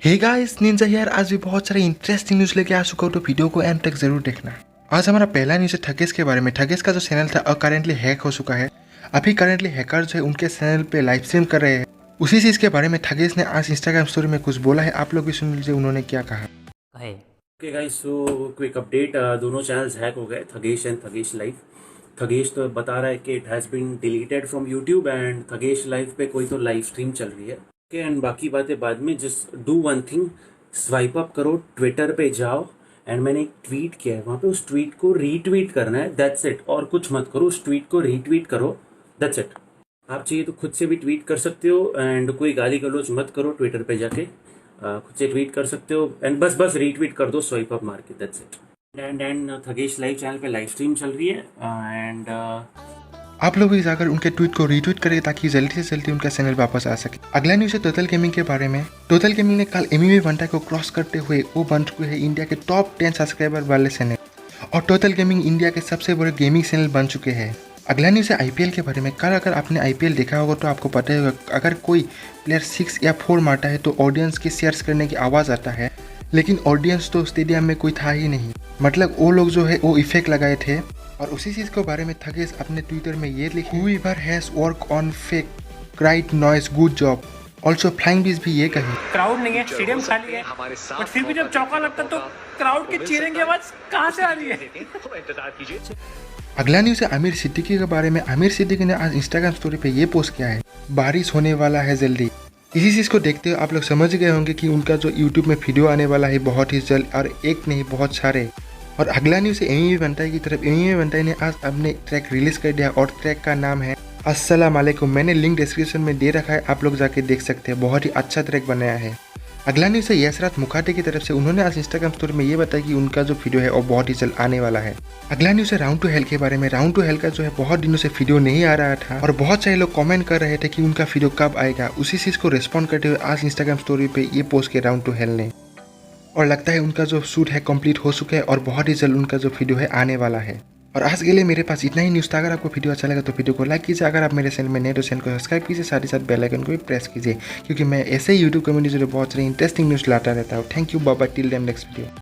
Hey guys, Ninja यार आज भी बहुत सारे इंटरेस्टिंग न्यूज़ लेके आ चुका हूँ, तो वीडियो को एंड तक जरूर देखना। आज हमारा पहला न्यूज़ है ठगेश के बारे में। ठगेश का जो चैनल था करेंटली हैक हो चुका है। अभी करेंटली हैकर जो है उनके चैनल पे लाइव स्ट्रीम कर रहे हैं। उसी चीज़ के बारे में ठगेश ने आज इंस्टाग्राम स्टोरी में कुछ बोला है। आप लोग भी सुन लीजिए उन्होंने क्या कहा। Okay guys, so quick update, दोनों चैनल्स हैक हो गए, थगेश एंड थगेश लाइव। थगेश तो बता रहा है कि it has been deleted from YouTube and Thugesh live पे कोई तो लाइव स्ट्रीम चल रही है। ओके, एंड बाकी बातें बाद में। Just do one thing, swipe up करो, ट्विटर पे जाओ एंड मैंने एक ट्वीट किया है, वहाँ पे उस ट्वीट को रीट्वीट करना है, दैट्स इट। और कुछ मत करो, उस ट्वीट को रीट्वीट करो, दैट्स इट। आप चाहिए तो खुद से भी ट्वीट कर सकते हो एंड कोई गाली गलौज मत करो, ट्विटर पे जाके खुद से ट्वीट कर सकते हो एंड बस रीट्वीट कर दो स्वाइप अप मार के, that's it. And Thugesh live channel पे लाइव स्ट्रीम चल रही है एंड आप लोग भी जाकर उनके ट्वीट को रीट्वीट करें ताकि जल्दी से जल्दी उनका चैनल वापस आ सके। अगला न्यूज़ है टोटल गेमिंग के बारे में। टोटल गेमिंग ने कल एमएमए वनटा को क्रॉस करते हुए वो बन चुके हैं इंडिया के टॉप 10 सब्सक्राइबर वाले चैनल, और टोटल गेमिंग इंडिया के सबसे बड़े गेमिंग चैनल बन चुके हैं। अगला न्यूज़ है आईपीएल के बारे में। कल अगर आपने आईपीएल देखा होगा तो आपको पता होगा, अगर कोई प्लेयर 6 या 4 मारता है तो ऑडियंस के शेयर्स करने की आवाज़ आता है, लेकिन ऑडियंस तो स्टेडियम में कोई था ही नहीं। मतलब वो लोग जो है वो इफेक्ट लगाए थे। और उसी चीज़ के बारे में थगेश अपने ट्विटर में ये लिखे, whoever has work on fake cried noise good job. Also flying बीज भी ये कहे, क्राउड नहीं है, स्टेडियम खाली है, बट फिर भी जब चौका लगता तो क्राउड की चीयरिंग की आवाज कहाँ से आ रही है? इंतजार कीजिए। अगला न्यूज़ है आमिर सिद्दीकी के बारे में। आमिर सिद्दीकी ने आज इंस्टाग्राम स्टोरी पे ये पोस्ट किया है, बारिश होने वाला है जल्दी। इसी चीज़ को देखते हुए आप लोग समझ गए होंगे कि उनका जो यूट्यूब में वीडियो आने वाला है बहुत ही जल्द, और एक नहीं बहुत सारे। और अगला न्यूज़ है एमएमए वनटाई की तरफ। एमएमए वनटाई ने आज अपने ट्रैक रिलीज कर दिया और ट्रैक का नाम है अस्सलाम वालेकुम। मैंने लिंक डिस्क्रिप्शन में दे रखा है, आप लोग जाके देख सकते हैं। बहुत ही अच्छा ट्रैक बनाया है। अगला न्यूज़ है यशराज मुखाटे की तरफ से। उन्होंने आज इंस्टाग्राम स्टोरी में ये बताया कि उनका जो वीडियो है वो बहुत ही जल्द आने वाला है। अगला न्यूज़ है राउंड टू हेल के बारे में। राउंड टू हेल का जो है बहुत दिनों से वीडियो नहीं आ रहा था और बहुत सारे लोग कमेंट कर रहे थे कि उनका वीडियो कब आएगा। उसी चीज़ को रिस्पॉन्ड करते हुए आज इंस्टाग्राम स्टोरी पे ये पोस्ट किया राउंड टू हेल ने, और लगता है उनका जो शूट है कंप्लीट हो चुका है और बहुत ही जल्द उनका जो वीडियो है आने वाला है। और आज के लिए मेरे पास इतना ही न्यूज़ था। अगर आपको वीडियो अच्छा लगा तो वीडियो को लाइक कीजिए। अगर आप मेरे चैनल में नए तो चैनल को सब्सक्राइब कीजिए, साथ ही साथ बेल आइकन को भी प्रेस कीजिए, क्योंकि मैं ऐसे ही यूट्यूब कम्युनिटी से बहुत सारे इंटरेस्टिंग न्यूज़ लाता रहता हूँ। Thank you, bye bye, till then next video.